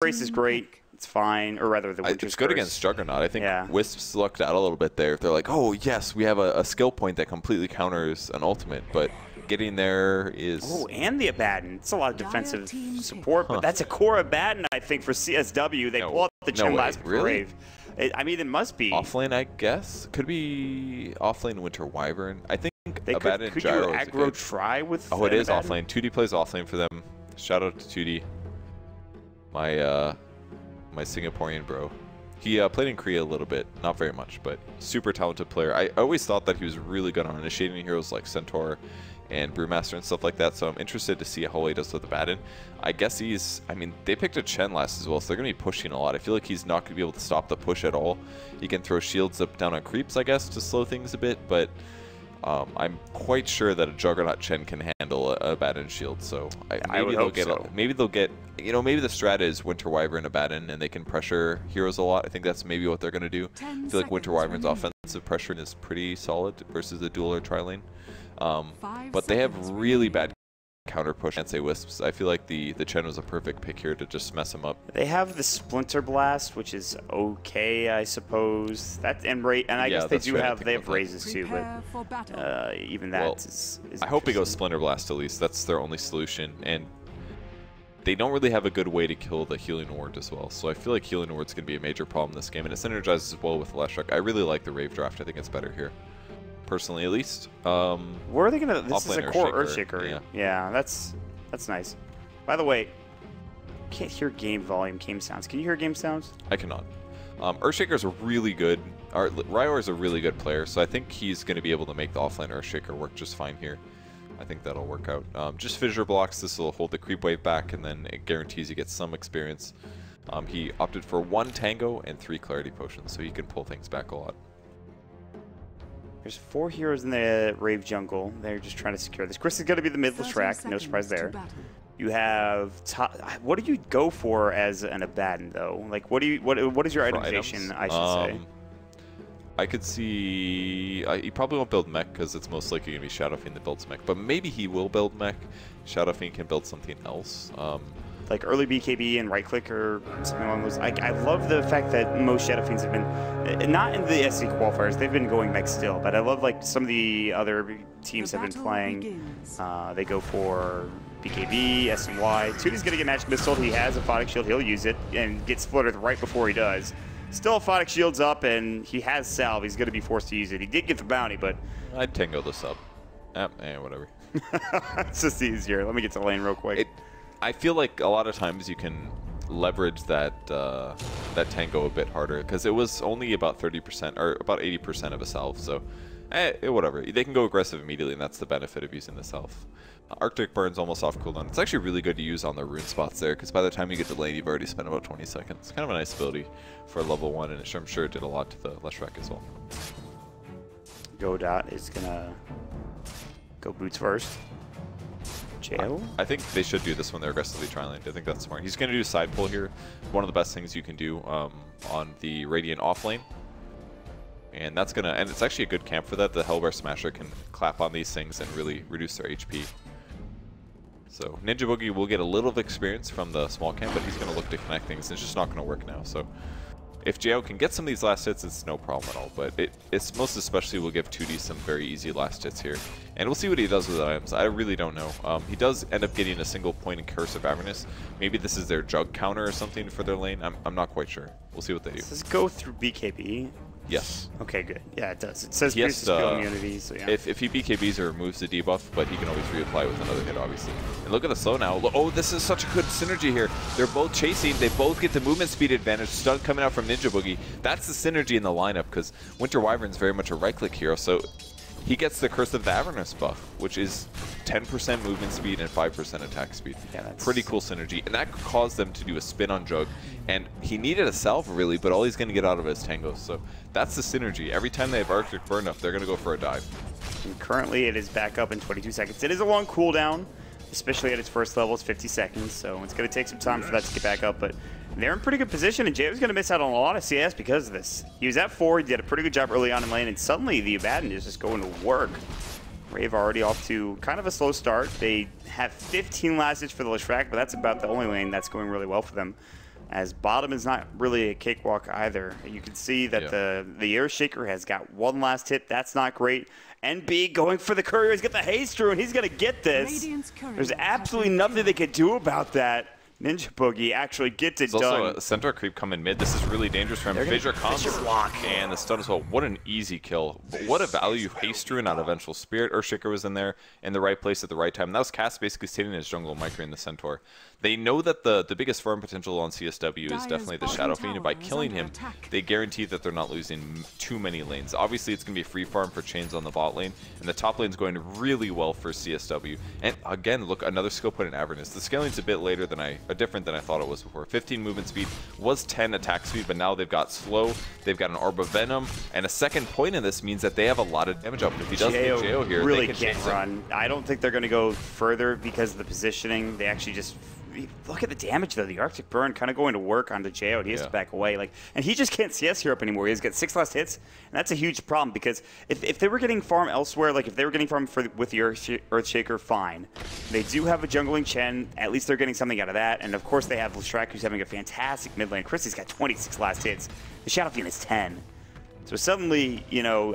Brace is great. It's fine, or rather the Winter's It's good Curse. against Juggernaut. I think Wisps lucked out a little bit there. They're like, oh, yes, we have a skill point that completely counters an ultimate, but getting there is... Oh, and the Abaddon. It's a lot of defensive support, but that's a core Abaddon, I think, for CSW. They pull out the Chin last for Rave. I mean, it must be. Offlane, I guess. Could be offlane Winter Wyvern. I think they Abaddon could Gyro you aggro try with Oh, it is Abaddon? offlane. 2D plays offlane for them. Shout out to 2D. My Singaporean bro. He played in Korea a little bit, not very much, but super talented player. I always thought that he was really good on initiating heroes like Centaur and Brewmaster and stuff like that, so I'm interested to see how he does with Abaddon. I guess I mean, they picked a Chen last as well, so they're going to be pushing a lot. I feel like he's not going to be able to stop the push at all. He can throw shields up down on creeps, I guess, to slow things a bit, but I'm quite sure that a Juggernaut Chen can handle a Abaddon shield, so maybe they'll get, you know, maybe the strat is Winter Wyvern Abaddon and they can pressure heroes a lot. I think that's maybe what they're going to do. I feel like Winter Wyvern's offensive pressuring is pretty solid versus the dual or tri-lane. But they have really bad counter push Cant Say Wisps. I feel like the Chen was a perfect pick here to just mess them up. They have the Splinter Blast, which is okay, I suppose. And I guess they have raises too, but even that is I hope he goes Splinter Blast at least. That's their only solution, and they don't really have a good way to kill the Healing Ward as well. So I feel like Healing Ward's going to be a major problem in this game, and it synergizes well with Leshrac. I really like the Rave draft. I think it's better here. Personally, at least. Where are they gonna? This is a core Earthshaker. Yeah, that's nice. By the way, can't hear game sounds. Can you hear game sounds? I cannot. Earthshaker's a really good. Ryor's a really good player, so I think he's going to be able to make the offline Earthshaker work just fine here. I think that'll work out. Just fissure blocks. This will hold the creep wave back, and then it guarantees you get some experience. He opted for 1 Tango and 3 Clarity Potions, so he can pull things back a lot. There's 4 heroes in the Rave jungle. They're just trying to secure this. Chris is going to be the mid track. No surprise there. You have what do you go for as an Abaddon though? Like what is your itemization? I should say. I could see he probably won't build mech because it's most likely going to be Shadow Fiend that builds mech. But maybe he will build mech. Shadow Fiend can build something else. Like early BKB and right click or something along those. I love the fact that most Shadow Fiends have been not in the SC qualifiers. They've been going mech still, but I love like some of the other teams have been playing. They go for BKB, SNY. Tooty's gonna get Magic Missile. He has a Photic Shield. He'll use it and get splittered right before he does. Still, Photic Shield's up and he has Salve. He's gonna be forced to use it. He did get the bounty, but I'd Tango this up. Whatever. It's just easier. Let me get to lane real quick. I feel like a lot of times you can leverage that Tango a bit harder because it was only about 30% or about 80% of a salve, so whatever. They can go aggressive immediately, and that's the benefit of using the salve. Arctic Burn's almost off cooldown. It's actually really good to use on the rune spots there because by the time you get to lane, you've already spent about 20 seconds. It's kind of a nice ability for level 1, and I'm sure it did a lot to the Leshrac as well. Godot is gonna go boots first. Jail? I think they should do this when they're aggressively tri-laned. I think that's smart. He's going to do side pull here. One of the best things you can do on the Radiant off lane. And that's going to, and it's actually a good camp for that. The Hellbear Smasher can clap on these things and really reduce their HP. So Ninja Boogie will get a little of experience from the small camp, but he's going to look to connect things. It's just not going to work now. So if Jo can get some of these last hits, it's no problem at all. But it's most especially will give 2D some very easy last hits here. And we'll see what he does with items. I really don't know. He does end up getting a single point in Curse of Avernus. Maybe this is their Jug counter or something for their lane. I'm not quite sure. We'll see what they do. Does this go through BKB? Yes. Okay, good. Yeah, it does. It says pierce skill immunity, so yeah. If he BKBs or removes the debuff, but he can always reapply with another hit, obviously. And look at the slow now. Oh, this is such a good synergy here. They're both chasing. They both get the movement speed advantage. Stun coming out from Ninja Boogie. That's the synergy in the lineup, because Winter Wyvern's very much a right-click hero, so he gets the Curse of the Avernus buff, which is 10% movement speed and 5% attack speed. Yeah, that's pretty cool synergy. And that caused them to do a spin on Jug. And he needed a salve, really, but all he's going to get out of it is Tangos. So that's the synergy. Every time they have Arctic Burn up, they're going to go for a dive. And currently, it is back up in 22 seconds. It is a long cooldown, especially at its first level. It's 50 seconds, so it's going to take some time for that to get back up. But they're in pretty good position, and Jay was going to miss out on a lot of CS because of this. He was at 4, he did a pretty good job early on in lane, and suddenly the Abaddon is just going to work. Rave already off to kind of a slow start. They have 15 last hits for the Leshrac, but that's about the only lane that's going really well for them. as bottom is not really a cakewalk either. You can see that the air shaker has got one last hit. That's not great. NB going for the courier. He's got the haste rune. He's going to get this. There's absolutely nothing they could do about that. Ninja Boogie actually gets it done. There's also a centaur creep coming mid. This is really dangerous for him. Fissure comes and the stun as well. What an easy kill. But what a value haste rune out of Vengeful Spirit. Earthshaker was in there in the right place at the right time. And that was Cass basically sitting in his jungle, microing the centaur. They know that the biggest farm potential on CSW is definitely the Shadow Fiend, and by killing him, they guarantee that they're not losing too many lanes. Obviously, it's going to be a free farm for Chains on the bot lane, and the top lane's going really well for CSW. And again, look, another skill point in Avernus. The scaling's a bit later than different than I thought it was before. 15 movement speed, was 10 attack speed, but now they've got slow, they've got an Orb of Venom, and a second point in this means that they have a lot of damage up. If he does get JO here, really they can can't run. I don't think they're going to go further because of the positioning. They actually just look at the damage though. The Arctic Burn kind of going to work on the JO. He has to back away, and he just can't CS here up anymore. He's got 6 last hits, and that's a huge problem because if they were getting farm elsewhere, like if they were getting farm with the Earthshaker, fine. They do have a jungling Chen. At least they're getting something out of that, and of course they have Lestrak, who's having a fantastic mid lane. Chrissy's got 26 last hits. The Shadow Fiend is 10. So suddenly,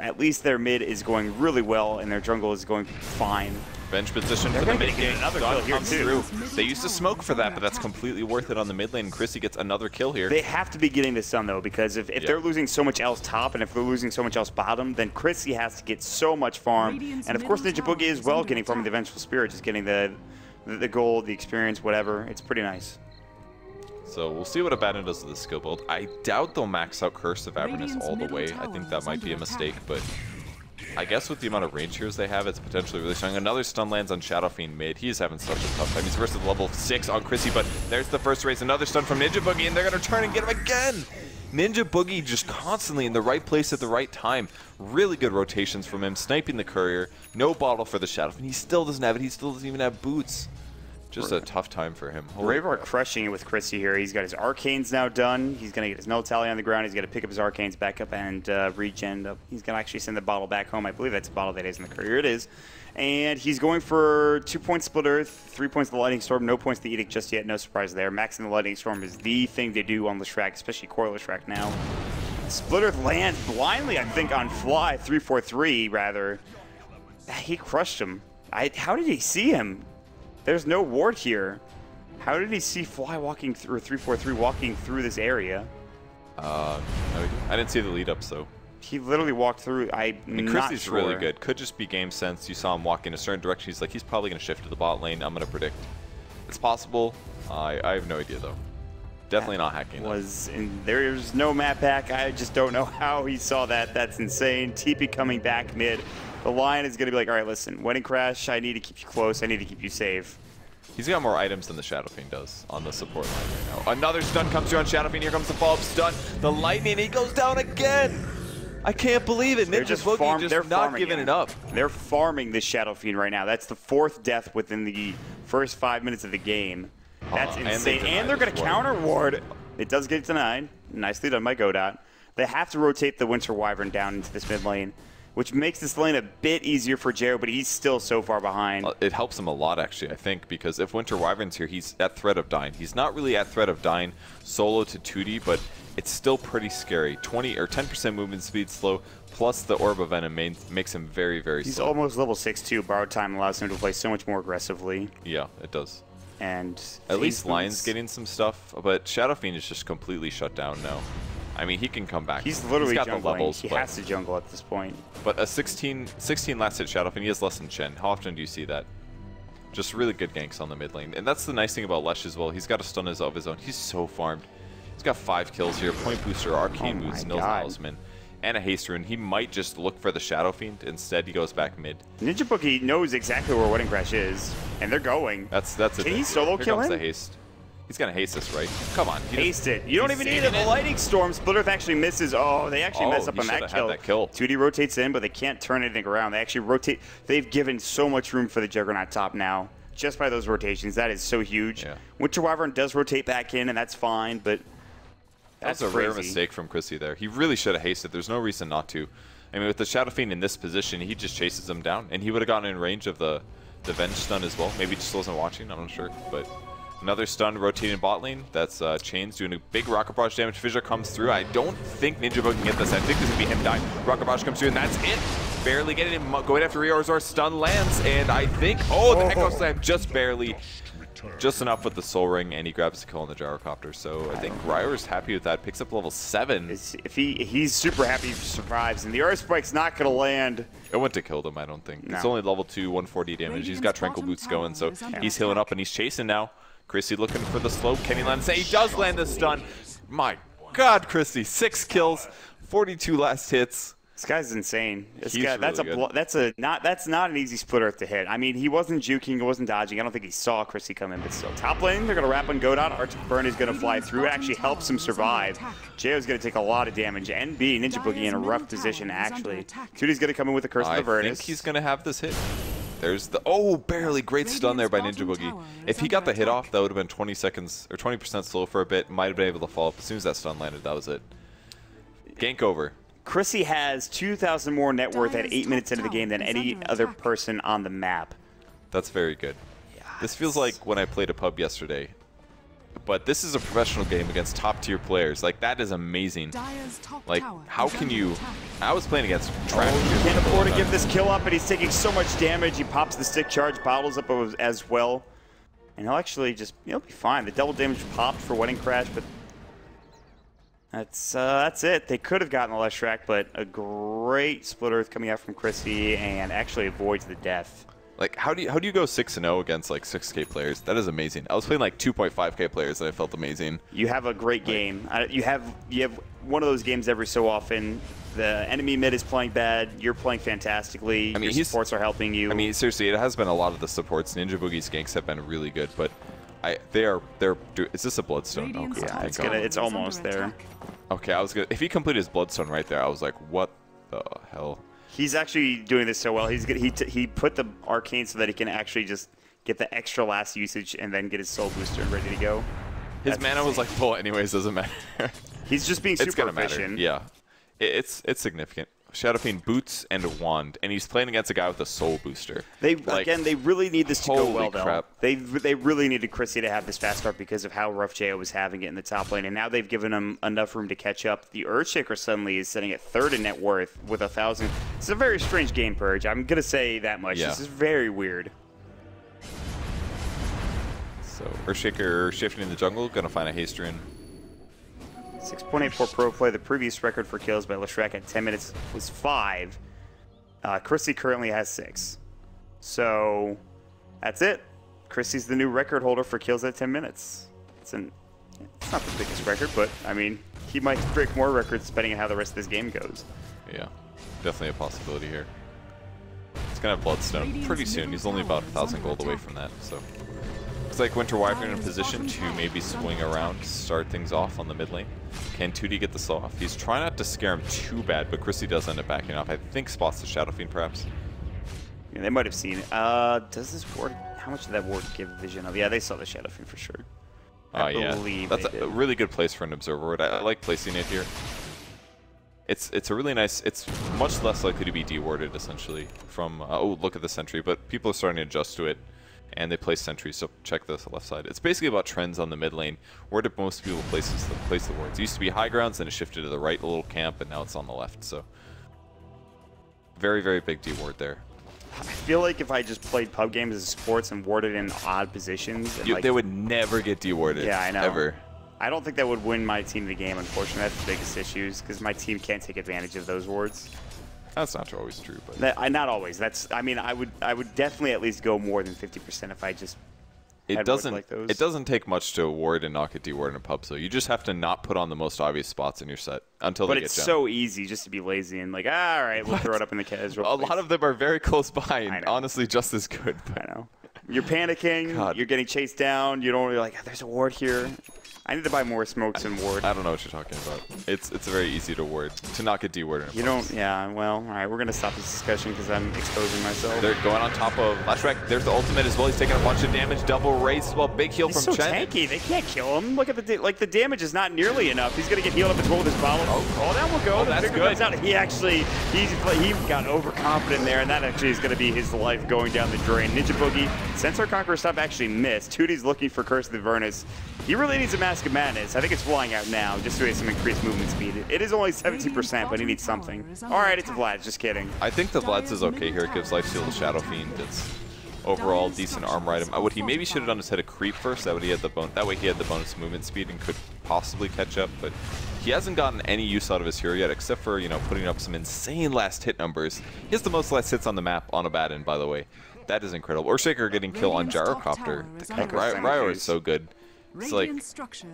at least their mid is going really well, and their jungle is going fine. Bench position for the mid game. Another kill here too. They used to smoke for that, but that's completely worth it on the mid lane. Chrissy gets another kill here. They have to be getting this done though, because if they're losing so much else top, and if they're losing so much else bottom, then Chrissy has to get so much farm. And of course Ninja Boogie as well, getting farm the Vengeful Spirit, just getting the gold, the experience, whatever. It's pretty nice. So we'll see what Abaddon does with this skill build. I doubt they'll max out Curse of Avernus all the way. I think that might be a mistake, but I guess with the amount of range heroes they have, it's potentially really strong. Another stun lands on Shadow Fiend mid. He's having such a tough time. He's versus level 6 on Chrissy, but there's the first race. Another stun from Ninja Boogie, and they're going to turn and get him again. Ninja Boogie just constantly in the right place at the right time. Really good rotations from him, sniping the courier. No bottle for the Shadow Fiend. He still doesn't have it. He still doesn't even have boots. Just a tough time for him. Rave are crushing it with Chrissy here. He's got his Arcanes now done. He's going to get his null tally on the ground. He's going to pick up his Arcanes back up and regen. He's going to actually send the bottle back home. I believe that's the bottle that is in the courier. It is. And he's going for 2 points Split Earth, 3 points to the Lightning Storm, no points to the Edict just yet. No surprise there. Maxing the Lightning Storm is the thing to do on Leshrac, especially Core Leshrac now. Split Earth lands blindly, I think, on Fly. 3-4-3, rather. He crushed him. How did he see him? There's no ward here. How did he see Fly walking through 3-4-3 walking through this area? I didn't see the lead up, so. He literally walked through. I'm not Chrissy's sure. really good. Could just be game sense. You saw him walk in a certain direction. He's like, he's probably going to shift to the bot lane. I'm going to predict. It's possible. I have no idea, though. Definitely not hacking. There's no map hack. I just don't know how he saw that. That's insane. TP coming back mid. The line is going to be like, all right, listen, Wedding Crash, I need to keep you close. I need to keep you safe. He's got more items than the Shadow Fiend does on the support line right now. Another stun comes through on Shadow Fiend. Here comes the follow-up stun. The lightning, he goes down again. I can't believe it. Ninja Boogie just not giving it up. They're farming this Shadow Fiend right now. That's the 4th death within the first 5 minutes of the game. That's insane. And they're going to counter ward. It does get denied. Nicely done by Godot. They have to rotate the Winter Wyvern down into this mid lane, which makes this lane a bit easier for Jero, but he's still so far behind. It helps him a lot, actually, I think, because if Winter Wyvern's here, he's at threat of dying. He's not really at threat of dying solo to 2D, but it's still pretty scary. 20 or 10% movement speed slow, plus the Orb of Venom makes him very, very slow. He's almost level 6 too. Borrowed time allows him to play so much more aggressively. Yeah, it does. And at least Lion's getting some stuff, but Shadow Fiend is just completely shut down now. I mean, he can come back. He's literally got jungling. The levels. He has to jungle at this point. But a 16 last hit Shadow Fiend, he has less than Chen. How often do you see that? Just really good ganks on the mid lane. And that's the nice thing about Lesh as well. He's got a stun of his own. He's so farmed. He's got 5 kills here. Point booster, arcane boots, Nils Talisman, and a haste rune. He might just look for the Shadow Fiend. Instead, he goes back mid. Ninja Boogie knows exactly where Wedding Crash is, and they're going. That's it. Can he solo kill him? The haste. He's gonna haste this, right? Come on. Haste it. You don't even need it. The Lightning Storm. Split Earth actually misses. Oh, they actually mess up on that kill. 2D rotates in, but they can't turn anything around. They actually rotate. They've given so much room for the Juggernaut top now, just by those rotations. That is so huge. Yeah. Winter Wyvern does rotate back in, and that's fine, but that's a rare mistake from Chrissy there. He really should have hasted. There's no reason not to. I mean, with the Shadow Fiend in this position, he just chases him down, and he would have gotten in range of the Venge stun as well. Maybe he just wasn't watching. I'm not sure, but Another stun rotating bot lane. That's Chains doing a big rocket barrage damage. Fissure comes through. I don't think Ninja Bug can get this. I think this is going to be him dying. Rocket barrage comes through, and that's it. Barely getting him. Going after Riorzor. Stun lands, and I think... Oh, the Echo Slam just barely. Just enough with the Soul Ring, and he grabs the kill on the Gyrocopter. So I think Ryor's happy with that. Picks up level 7. If he's super happy if he survives, and the Earth Spike's not going to land. It wouldn't have killed him, I don't think. No. It's only level 2, 140 damage. He's got Tranquil Boots going, so he's healing up, and he's chasing now. Chrissy looking for the slope. Can he land the stun? He does land the stun. My God, Chrissy, 6 kills, 42 last hits. This guy's insane. This guy, really that's not an easy split earth to hit. I mean, he wasn't juking, he wasn't dodging. I don't think he saw Chrissy come in, but still. Top lane, they're gonna wrap on Godot. Arctic Burn is gonna fly through. It actually helps him survive. Jo's gonna take a lot of damage. NB, Ninja Boogie in a rough position, actually. Tudi's gonna come in with the Curse of the Avernus. I think he's gonna have this hit. There's the barely great stun there by Ninja Boogie. If he got the hit off, that would have been 20 seconds or 20% slow for a bit. Might have been able to follow up as soon as that stun landed. That was it. Gank over. Chrissy has 2,000 more net worth at 8 minutes into the game than any other person on the map. That's very good. Yeah, this feels like when I played a pub yesterday. But this is a professional game against top-tier players. Like, that is amazing. Like, how can you... I was playing against trash. You can't afford to give this kill up, and he's taking so much damage. He pops the stick charge, bottles up as well. And he'll actually just... He'll be fine. The double damage popped for Wedding Crash, but... That's it. They could have gotten the last track, but a great split earth coming out from Chrissy and actually avoids the death. Like, how do you go 6-0 against like 6K players? That is amazing. I was playing like 2.5K players and I felt amazing. You have a great game. You have one of those games every so often. The enemy mid is playing bad. You're playing fantastically. I mean, your supports are helping you. I mean, seriously, it has been a lot of the supports. Ninja Boogie's ganks have been really good, but is this a Bloodstone? Oh, yeah, it's almost there. Okay, if he completed his Bloodstone right there, I was like, what the hell? He's actually doing this so well. He put the Arcane so that he can actually just get the extra last usage and then get his Soul Booster and ready to go. His mana was like full anyways, doesn't matter. He's just being super efficient. Yeah, it's significant. Shadow Fiend boots and a wand, and he's playing against a guy with a Soul Booster. They really need this to go well, crap. though. They really needed Chrissy to have this fast start because of how rough Jo was having it in the top lane, and now they've given him enough room to catch up. The Earthshaker suddenly is sitting at 3rd in net worth with 1,000. It's a very strange game, Purge. I'm gonna say that much. Yeah. This is very weird. So Earthshaker shifting in the jungle, gonna find a Hasterin. 6.84 pro play. The previous record for kills by Leshrac at 10 minutes was 5. Chrissy currently has 6. So that's it. Chrissy's the new record holder for kills at 10 minutes. It's not the biggest record, but I mean, he might break more records depending on how the rest of this game goes. Yeah, definitely a possibility here. He's gonna have Bloodstone pretty soon. He's only about 1,000 gold away from that, so. Looks like Winter Wyvern in a position to maybe swing around, start things off on the mid lane. Can 2D get the slow off? He's trying not to scare him too bad, but Chrissy does end up backing off. I think spots the Shadow Fiend, perhaps. Yeah, they might have seen it. Does this ward... How much did that ward give vision of? Yeah, they saw the Shadow Fiend for sure. Yeah. That's a really good place for an Observer ward. I like placing it here. It's a really nice... It's much less likely to be dewarded, essentially, from... oh, look at the sentry, but people are starting to adjust to it. And they place sentries, so check this left side. It's basically about trends on the mid lane. Where did most people place the wards? It used to be high grounds, then it shifted to the right a little camp, and now it's on the left. So very, very big deward there. I feel like if I just played pub games as sports and warded in odd positions, and they would never get dewarded. Yeah, I know. Ever. I don't think that would win my team the game. Unfortunately, that's the biggest issues because my team can't take advantage of those wards. That's not always true, but not always. I mean, I would definitely at least go more than 50% if I just. It doesn't take much to ward and not get deward in a pub, so you just have to not put on the most obvious spots in your set until they get But it's so easy just to be lazy and like, all right, we'll throw it up in the casual. A lot of them are very close by and honestly just as good. I know. You're panicking. God. You're getting chased down. You don't really like. There's a ward here. I need to buy more smokes and ward. I don't know what you're talking about. It's very easy to ward, to not get de-warded. You don't, yeah, well, all right, we're going to stop this discussion because I'm exposing myself. They're going on top of Lashrak. There's the ultimate as well. He's taking a bunch of damage. Double race as well. Big heal He's from so Chen. tanky. They can't kill him. Look at the damage is not nearly enough. He's going to get healed up as well with his bottle. Oh, that will go. Oh, that's good. Out. He got overconfident there, and that actually is going to be his life going down the drain. Ninja Boogie, since our Conqueror Stop actually missed, Tootie's looking for Curse of the Avernus. He really needs a Mask of Madness. I think it's flying out now, just so he has some increased movement speed. It is only 17%, but he needs something. All right, it's a Vlad. Just kidding. I think the Vlad's is okay here. It gives Life Steal to Shadow Fiend. It's overall decent armor item. What he maybe should have done is hit a creep first. That way he had the bonus movement speed and could possibly catch up. But he hasn't gotten any use out of his hero yet, except for putting up some insane last hit numbers. He has the most last hits on the map on Abaddon, by the way. That is incredible. Earthshaker getting kill on Gyrocopter. Ryo is so good. It's like,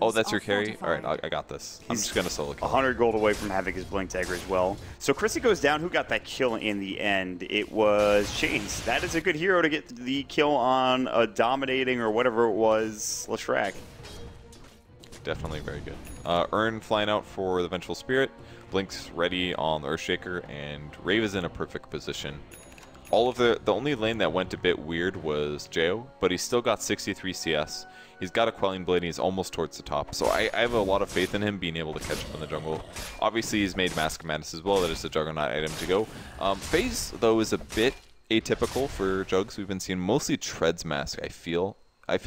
oh, that's your carry? All right, I got this. I'm just going to solo kill. 100 gold away from having his Blink Dagger as well. So Chrissy goes down. Who got that kill in the end? It was Chains. That is a good hero to get the kill on a dominating or whatever it was, Lashrak. Definitely very good. Urn flying out for the Vengeful Spirit. Blink's ready on the Earthshaker, and Rave is in a perfect position. All of the only lane that went a bit weird was Jao, but he's still got 63 CS. He's got a Quelling Blade, and he's almost towards the top. So I have a lot of faith in him being able to catch up in the jungle. Obviously, he's made Mask of Madness as well. That is a Juggernaut item to go. Phase, though, is a bit atypical for Jugs. We've been seeing mostly Treads Mask, I feel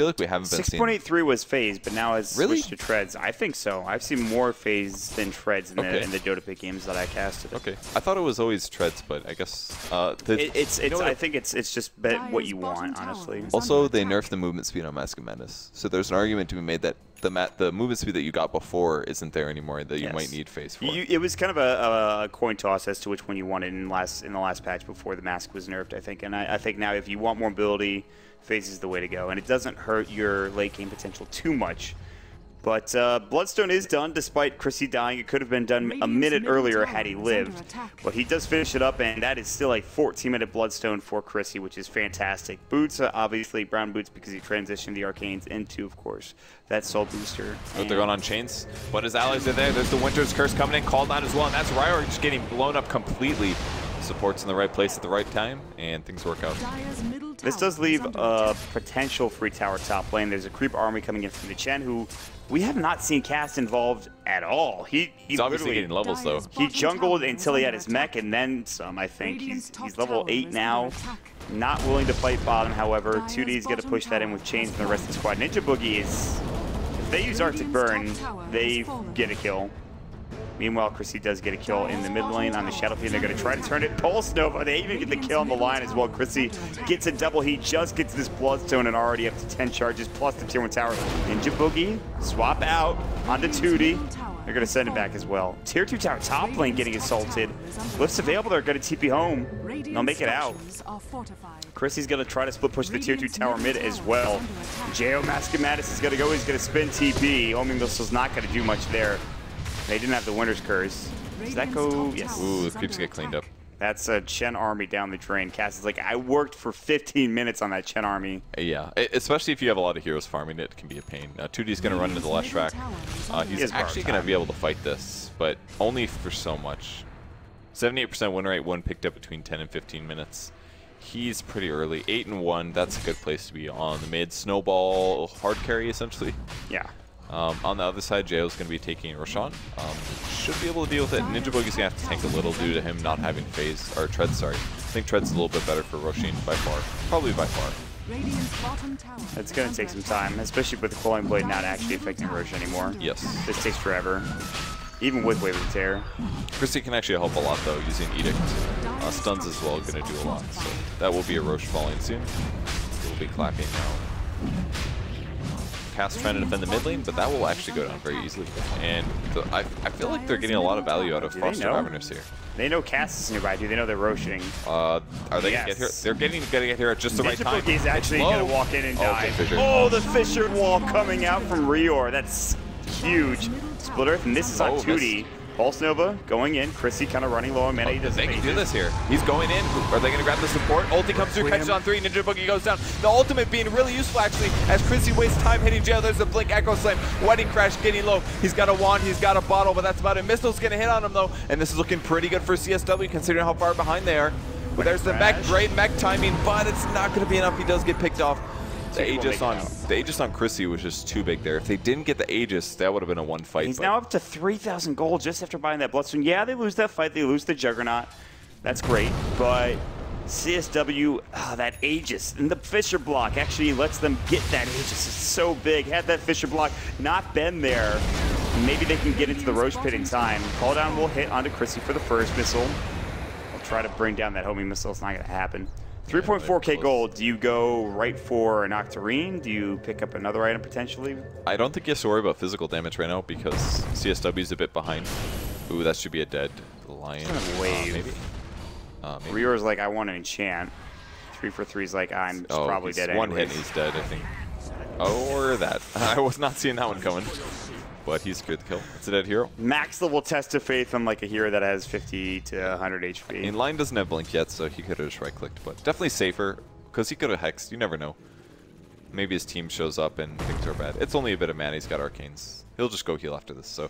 like we haven't been seeing. 6.83 was Phase, but now has switched to Treads. I think so. I've seen more Phase than Treads in the Dota pick games that I casted. Okay, I thought it was always Treads, but I guess I think it's just what you want, honestly. Also, they nerfed the movement speed on Mask of Madness, so there's an argument to be made that the movement speed that you got before isn't there anymore, that you might need Phase for. It was kind of a coin toss as to which one you wanted in the last patch before the Mask was nerfed, I think. And I think now if you want more mobility, Phase is the way to go, and it doesn't hurt your late game potential too much. But Bloodstone is done despite Chrissy dying. It could have been done a minute earlier had he lived. But he does finish it up, and that is still a 14-minute Bloodstone for Chrissy, which is fantastic. Boots, obviously, brown boots because he transitioned the Arcanes into, of course, that Soul Booster. Oh, they're going on Chains, but his allies are there. There's the Winter's Curse coming in, called out as well, and that's Ryo just getting blown up completely. Support's in the right place at the right time, and things work out. This does leave a potential free tower top lane. There's a creep army coming in from the Chen, who we have not seen cast involved at all. He's obviously getting levels, though. He jungled until he had his mech, and then some, I think. He's level 8 now. Not willing to fight bottom, however. 2D's going to push that in with Chains and the rest of the squad. Ninja Boogie is... If they use Arctic Burn, they get a kill. Meanwhile, Chrissy does get a kill in the mid lane on the Shadow Fiend. They're going to try to turn it. Pulse Nova, they even get the kill on the line as well. Chrissy gets a double. He just gets this Bloodstone and already up to 10 charges, plus the tier 1 tower. Ninja Boogie, swap out onto 2D. They're going to send it back as well. Tier 2 tower top lane getting assaulted. Lifts available, they're going to TP home. They'll make it out. Chrissy's going to try to split push the tier 2 tower mid as well. Jao Mask of Madness is going to go. He's going to spin TP. Homing Missile's not going to do much there. They didn't have the Winter's Curse. Does that go? Yes. Ooh, the creeps get cleaned up. That's a Chen army down the drain. Cass is like, I worked for 15 minutes on that Chen army. Yeah, especially if you have a lot of heroes farming it, can be a pain. 2D's going to run into the last track. He's actually going to be able to fight this, but only for so much. 78% win rate, one picked up between 10 and 15 minutes. He's pretty early. 8-1, that's a good place to be on the mid. Snowball, hard carry, essentially. Yeah. On the other side, Jao's going to be taking Roshan. Should be able to deal with it. Ninja Boogie's going to have to tank a little due to him not having phase, or Treads, sorry. I think Treads is a little bit better for Roshan by far. Probably by far. It's going to take some time, especially with the Quelling Blade not actually affecting Rosh anymore. Yes. This takes forever. Even with Wave of Terror. Chrissy can actually help a lot, though, using Edict. Stuns as well going to do a lot. So that will be a Rosh falling soon. We'll be clapping now. Cass trying to defend the mid lane, but that will actually go down very easily. And I feel like they're getting a lot of value out of Foster Avernus here. They know Cass is nearby. Do they know they're roshing? Are they going to get here? They're going to get here at just the right time. He's actually going to walk in and die. Oh, the fissured wall coming out from Rior. That's huge. Split Earth, and this is on 2D. Pulse Nova going in. Chrissy kind of running low on mana. They can do this here. He's going in. Are they going to grab the support? Ulti comes through, catches on 3. Ninja Boogie goes down. The ultimate being really useful, actually, as Chrissy wastes time hitting jail. There's a Blink Echo Slam. Wedding Crash getting low. He's got a wand. He's got a bottle, but that's about it. Missile's going to hit on him, though. And this is looking pretty good for CSW, considering how far behind they are. But there's the mech. Great mech timing, but it's not going to be enough. He does get picked off. The Aegis on Chrissy was just too big there. If they didn't get the Aegis, that would have been a one fight. He's now up to 3,000 gold just after buying that Bloodstone. Yeah, they lose that fight. They lose the Juggernaut. That's great. But CSW, that Aegis and the Fisher block actually lets them get that Aegis. It's so big. Had that Fisher block not been there, maybe they can get into the Roche Pit in time. Call down will hit onto Chrissy for the first missile. I'll try to bring down that homing missile. It's not going to happen. 3.4k gold. Do you go right for an Octarine? Do you pick up another item potentially? I don't think you have to worry about physical damage right now because CSW is a bit behind. Ooh, that should be a dead lion. Wave. Maybe. Rior's like, I want an enchant. 3 for 3's like, I'm probably dead one anyways. hit and he's dead, I think. Or that. I was not seeing that one coming. But he's secured the kill. It's a dead hero. Max level test of faith on like a hero that has 50 to 100 HP. In line doesn't have blink yet, so he could have just right-clicked, but definitely safer because he could have hexed. You never know. Maybe his team shows up and things are bad. It's only a bit of mana. He's got arcanes. He'll just go heal after this. So,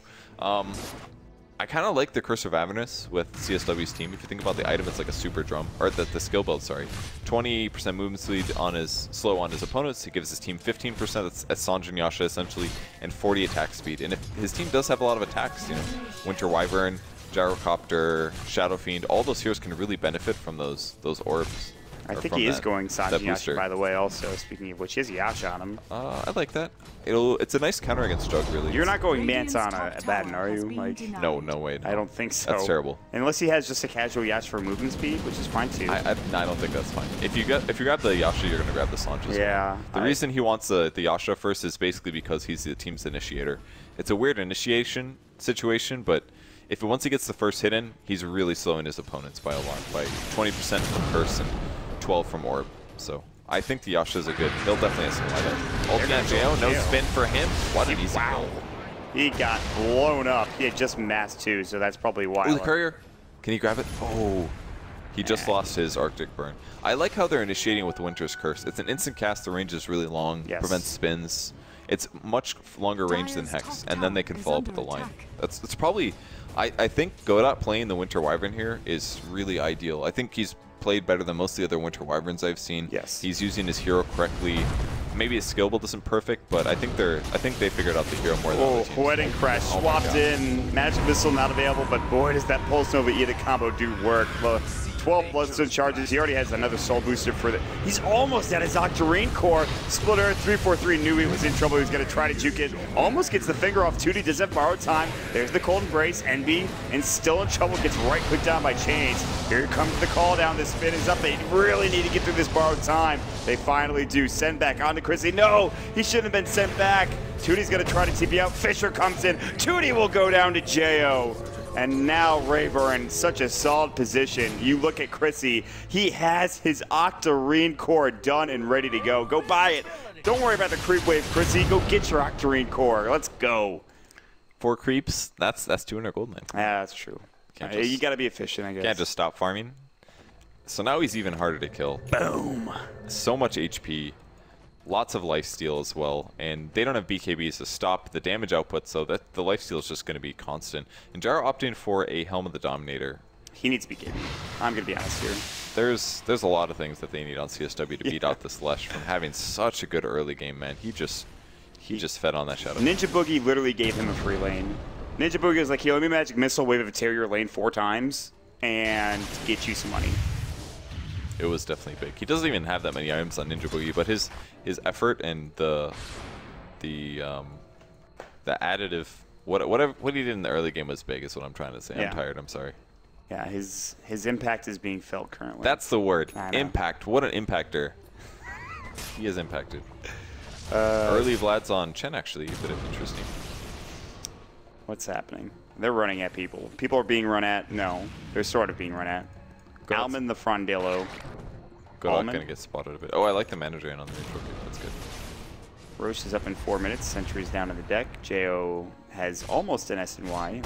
I kind of like the Curse of Avernus with CSW's team. If you think about the item, it's like a super drum, or the skill build. Sorry, 20% movement speed on his on his opponents. It gives his team 15%. That's Sanjin Yasha essentially, and 40 attack speed. And if his team does have a lot of attacks, you know, Winter Wyvern, Gyrocopter, Shadow Fiend, all those heroes can really benefit from those orbs. I think he is going Sanjin Yasha, by the way, also, speaking of which, he has Yasha on him. I like that. It's a nice counter against Jug, really. You're not going Mance on a Abaddon, are you? Like, no way. No. I don't think so. That's terrible. Unless he has just a casual Yasha for movement speed, which is fine, too. I don't think that's fine. If you grab the Yasha, you're going to grab the Sanj as well. The reason he wants the Yasha first is basically because he's the team's initiator. It's a weird initiation situation, but once he gets the first hit in, he's really slowing his opponents by a lot, by 20% from Curse and 12 from Orb. So I think the Yasha's a good. He'll definitely have some light up. Ulti on JO, no spin for him. What an easy kill. He got blown up. He had just mass too, so that's probably why. Oh, the courier. Can he grab it? Oh. He just lost his Arctic Burn. I like how they're initiating with Winter's Curse. It's an instant cast. The range is really long. Yes. Prevents spins. It's much longer range than Hex, and then they can follow up with the line. That's probably. I think Godot playing the Winter Wyvern here is really ideal. I think he's played better than most of the other Winter Wyverns I've seen. Yes. He's using his hero correctly. Maybe his skill build isn't perfect, but I think they figured out the hero more than other teams. Wedding Crash swapped in. Magic Missile not available, but boy, does that Pulse Nova Edict combo do work. 12 Bloodstone charges. He already has another Soul Booster for the. He's almost at his Octarine core. Splitter 343 knew he was in trouble. He was going to try to juke it. Almost gets the finger off. Tootie does have borrowed time. There's the Cold Embrace. Envy, and still in trouble. Gets right clicked down by Chains. Here comes the call down. The spin is up. They really need to get through this borrowed time. They finally do. Send back onto Chrissy. No, he shouldn't have been sent back. Tootie's going to try to TP out. Fisher comes in. Tootie will go down to JO. And now Rave are in such a solid position. You look at Chrissy, he has his Octarine core done and ready to go. Go buy it. Don't worry about the creep wave, Chrissy. Go get your Octarine core. Let's go. 4 creeps, that's 200 gold, man. Yeah, that's true. You got to be efficient, I guess. Can't just stop farming. So now he's even harder to kill. Boom. So much HP. Lots of lifesteal as well, and they don't have BKBs to stop the damage output, so that the lifesteal is just going to be constant. And Gyro opting for a Helm of the Dominator. He needs BKB. I'm going to be honest here. There's a lot of things that they need on CSW to beat out this Lesh from having such a good early game, man. He just fed on that Shadow. Ninja Boogie literally gave him a free lane. Ninja Boogie was like, "Yo, let me Magic Missile, wave of a tear your lane 4 times, and get you some money." It was definitely big. He doesn't even have that many items on Ninja Boogie, but his effort and the additive what he did in the early game was big. Is what I'm trying to say. Yeah. I'm tired. I'm sorry. Yeah, his impact is being felt currently. That's the word. Impact. What an impactor. He is impacted. Early Vlad's on Chen actually, but it's interesting. What's happening? They're running at people. People are being run at. No, they're sort of being run at. Alman the Frondillo. Godot gonna get spotted a bit. Oh, I like the mana drain on the neutral. That's good. Roche is up in 4 minutes. Sentry's down in the deck. JO has almost an SNY.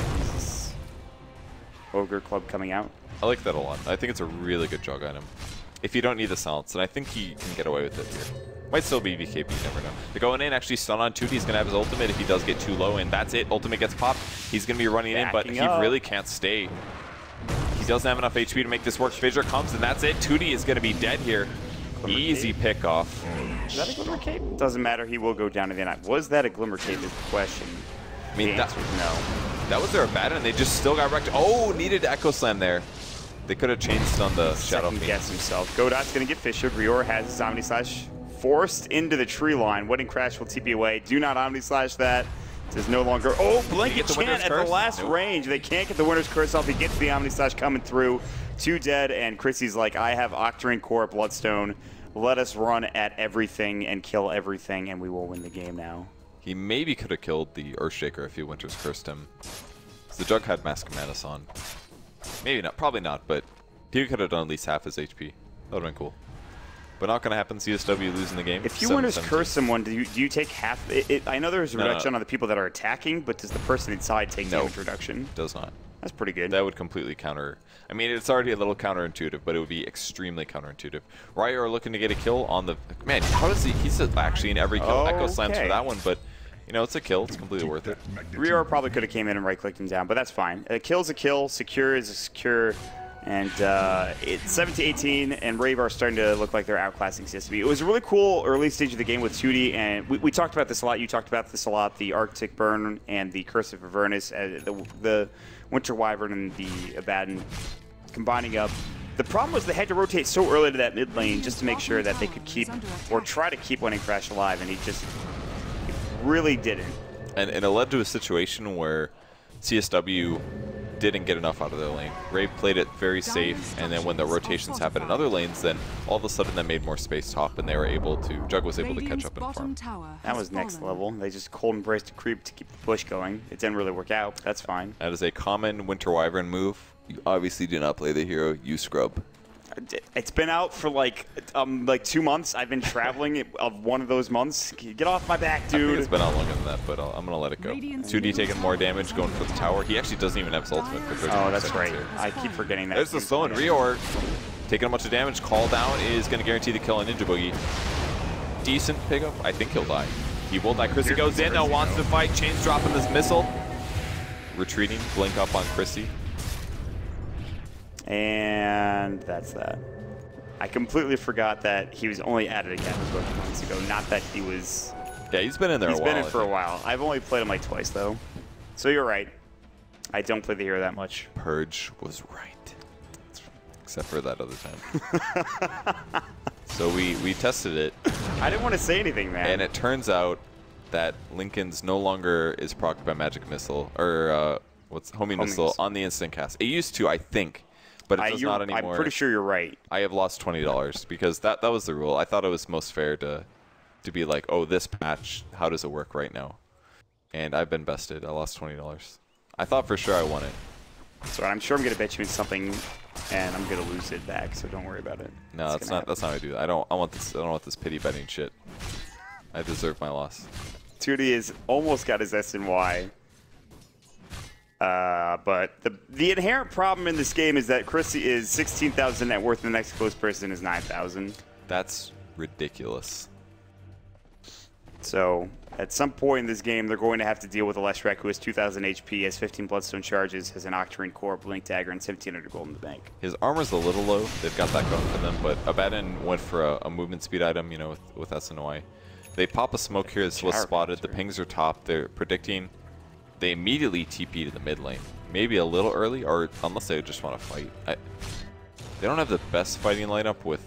Ogre Club coming out. I like that a lot. I think it's a really good jug item. If you don't need the silence, and I think he can get away with it here. Might still be BKB, you never know. They're going in, actually stun on 2D. He's going to have his ultimate if he does get too low, and that's it. Ultimate gets popped. He's going to be running in, but he really can't stay. He doesn't have enough HP to make this work. Fissure comes, and that's it. 2D is going to be dead here. Easy pick off. Is that a Glimmer Cape? Doesn't matter. He will go down to the end. Was that a Glimmer Cape is the question. I mean, the answer is no. That was their Abaddon, and they just still got wrecked. Oh, needed to Echo Slam there. They could have chain stunned the Shadow Fiend. Guess himself. Godot's going to get Fissured. Rior has his Omni Slash forced into the tree line. Wedding Crash will TP away. Do not Omni Slash that. It is no longer. Oh, Blanket Chant at the last range. They can't get the Winner's Curse off. He gets the Omni Slash coming through. 2 dead, and Chrissy's like, I have Octarine Core, Bloodstone. Let us run at everything and kill everything, and we will win the game now. He maybe could have killed the Earthshaker if he Winter's Cursed him. The Jug had Mask of Madness on. Maybe not, probably not, but he could have done at least half his HP. That would have been cool. But not going to happen. CSW losing the game. If you Winter's Curse someone, do you take half? I know there's a reduction on the people that are attacking, but does the person inside take damage reduction? Does not. That's pretty good. That would completely counter. I mean, it's already a little counterintuitive, but it would be extremely counterintuitive. Riot are looking to get a kill on the... Man, how does he... He's actually in every kill. Echo Slams for that one, but... You know, it's a kill. It's completely worth it. Rior probably could have came in and right-clicked him down, but that's fine. A kill's a kill. Secure is a secure. And it's 17-18, and Rave are starting to look like they're outclassing CSW. It was a really cool early stage of the game with 2D, and we talked about this a lot. You talked about this a lot, the Arctic Burn and the Curse of Avernus, the Winter Wyvern and the Abaddon combining up. The problem was they had to rotate so early to that mid lane just to make sure that they could keep, or try to keep Wedding Crash alive, and he really didn't. And it led to a situation where CSW didn't get enough out of their lane. Rave played it very safe, and then when the rotations happened in other lanes, then all of a sudden that made more space top, and they were able to, Jug was able to catch up and farm. That was next level. They just cold embraced a creep to keep the push going. It didn't really work out, but that's fine. That is a common Winter Wyvern move. You obviously do not play the hero, you scrub. It's been out for like 2 months. I've been traveling of one of those months. Get off my back, dude. I think it's been out longer than that, but I'm going to let it go. 2D taking more damage, going for the tower. He actually doesn't even have his ultimate for 30 Oh, that's right. Here. I keep forgetting that. There's the slow, and Rior taking a bunch of damage. Call down is going to guarantee the kill on Ninja Boogie. Decent pickup. I think he'll die. He will die. Chrissy goes in, now wants to fight. Chain's dropping this missile. Retreating, blink up on Chrissy. And that's that. I completely forgot that he was only added again a bunch of months ago. Not that he was... Yeah, he's been in there a while. He's been in for a while. I've only played him like twice, though. So you're right. I don't play the hero that much. Purge was right. Except for that other time. So we tested it. I didn't want to say anything, man. And it turns out that Lincoln's no longer is procced by Magic Missile, or Homing Missile on the instant cast. It used to, I think. But it does not anymore. I'm pretty sure you're right. I have lost $20 because that was the rule. I thought it was most fair to be like, oh, this patch, how does it work right now? And I've been bested. I lost $20. I thought for sure I won it. So I'm sure I'm gonna bet you in something, and I'm gonna lose it back. So don't worry about it. No, that's not how I do that. I don't want this pity betting shit. I deserve my loss. 2D has almost got his SNY. But the inherent problem in this game is that Chrissy is 16,000 net worth, and the next close person is 9,000. That's ridiculous. So at some point in this game, they're going to have to deal with a Leshrac who has 2,000 HP, has 15 Bloodstone charges, has an Octarine Core, Blink Dagger, and 1,700 gold in the bank. His armor's a little low. They've got that going for them, but Abaddon went for a movement speed item, you know, with SNY. They pop a smoke here. This was spotted. The pings are top. They're predicting. They immediately TP to the mid lane. Maybe a little early, or unless they just want to fight. They don't have the best fighting lineup with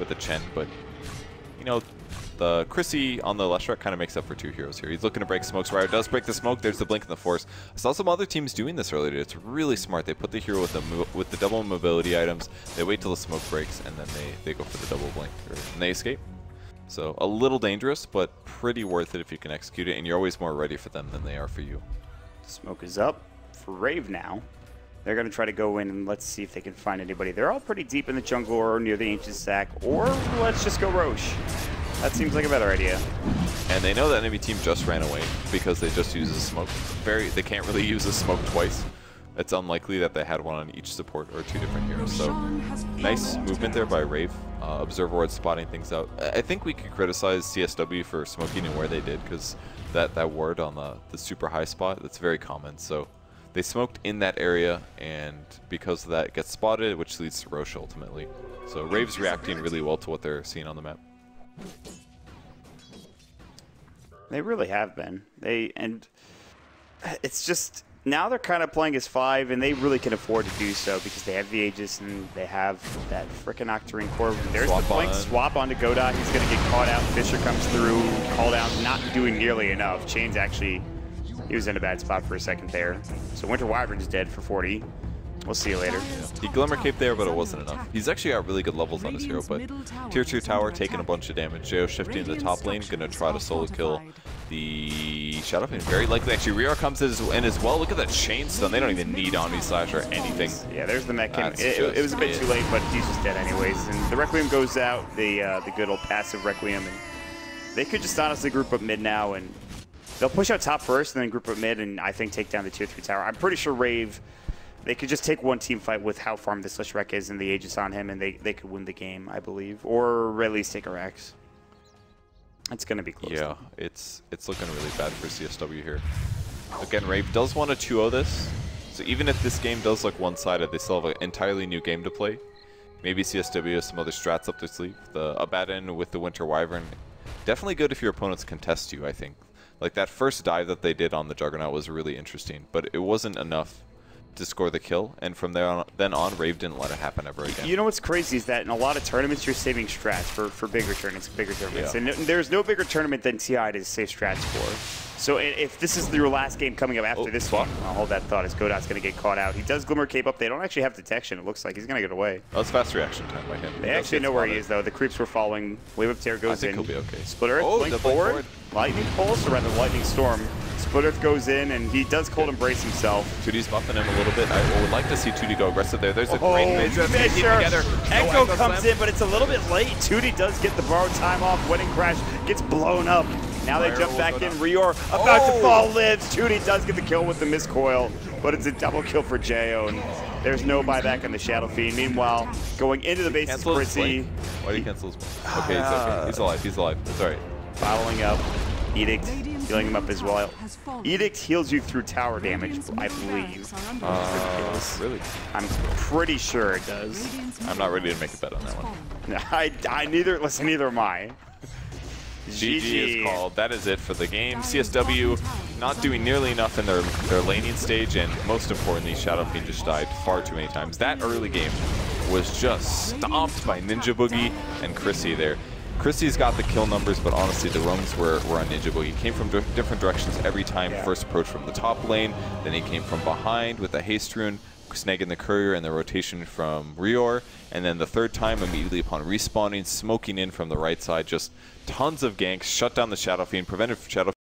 the Chen, but you know, the Chrissy on the Leshrac kind of makes up for 2 heroes here. He's looking to break smokes. Riot does break the smoke. There's the blink and the force. I saw some other teams doing this earlier. It's really smart. They put the hero with the double mobility items. They wait till the smoke breaks, and then they go for the double blink, and they escape. So a little dangerous, but pretty worth it if you can execute it, and you're always more ready for them than they are for you. Smoke is up for Rave now. They're going to try to go in and let's see if they can find anybody. They're all pretty deep in the jungle or near the Ancient Stack, or let's just go Roche. That seems like a better idea. And they know that enemy team just ran away because they just used a smoke. They can't really use a smoke twice. it's unlikely that they had one on each support or 2 different heroes. So nice movement there by Rave. Observer Ward spotting things out. I think we could criticize CSW for smoking and where they did, because that ward on the super high spot, that's very common. So they smoked in that area, and because of that, it gets spotted, which leads to Roche ultimately. So Rave's reacting really well to what they're seeing on the map. They really have been. And it's just, now they're kind of playing as 5, and they really can afford to do so because they have the Aegis and they have that frickin' Octarine core. There's the blink swap onto Godot. He's going to get caught out. Fisher comes through, called out, not doing nearly enough. Chain's actually, he was in a bad spot for a second there. So Winter Wyvern's dead for 40. We'll see you later. He Glimmer Cape there, but it wasn't enough. He's actually got really good levels on his hero, but tier 2 tower taking a bunch of damage. Jo shifting to the top lane, gonna try to solo kill the Shadow Fiend. Very likely. Actually, Rio comes in as well. Look at that chain stun. They don't even need Omni Slash or anything. Yeah, there's the mech. It was a bit too late, but he's just dead anyways. And the Requiem goes out, the good old passive Requiem. And they could just honestly group up mid now, and they'll push out top first and then group up mid, and I think take down the tier 3 tower. I'm pretty sure Rave, they could just take one team fight with how farmed this Leshrac is and the Aegis on him, and they could win the game, I believe. Or at least take a Rex. It's going to be close. Yeah, it's looking really bad for CSW here. Again, Rave does want to 2-0 this. So even if this game does look one-sided, they still have an entirely new game to play. Maybe CSW has some other strats up their sleeve. The Abaddon with the Winter Wyvern, definitely good if your opponents contest you, I think. Like that first dive that they did on the Juggernaut was really interesting, but it wasn't enough to score the kill, and from then on, Rave didn't let it happen ever again. You know what's crazy is that in a lot of tournaments, you're saving strats for bigger tournaments, Yeah. And there's no bigger tournament than TI to save strats for. So if this is your last game coming up after this one, I'll hold that thought as Godot's going to get caught out. He does Glimmer Cape up. They don't actually have detection. It looks like he's going to get away. That's fast reaction time by him. They actually know where he is, though. The creeps were following. Wave of Terror goes in. I think he'll be okay. Split Earth, blink forward. Lightning Pulse, or rather Lightning Storm. Split Earth goes in, and he does Cold Embrace himself. 2D's buffing him a little bit. I would like to see 2D go aggressive there. There's a great Fisher. Echo comes in, but it's a little bit late. 2D does get the borrowed time off. Wedding Crash gets blown up. Now they jump back in. Rior about to fall lives. 2D does get the kill with the Miscoil, but it's a double kill for Jo, and there's no buyback on the Shadow Fiend. Meanwhile, going into the base is Chrissy. Why do you cancel his blink? Okay, it's okay. He's alive. He's alive. It's alright. Following up. Edict healing him up as well. Edict heals you through tower damage, I believe. Really? I'm pretty sure it does. I'm not ready to make a bet on that one. Neither am I. GG is called. That is it for the game. CSW not doing nearly enough in their laning stage, and most importantly, Shadow Fiend just died far too many times. That early game was just stomped by Ninja Boogie and Chrissy there. Chrissy's got the kill numbers, but honestly, the roams were on Ninja Boogie. He came from different directions every time. Yeah. First approach from the top lane, then he came from behind with the haste rune, snagging the courier and the rotation from Rior, and then the third time immediately upon respawning, smoking in from the right side, just tons of ganks, shut down the Shadow Fiend, prevented Shadow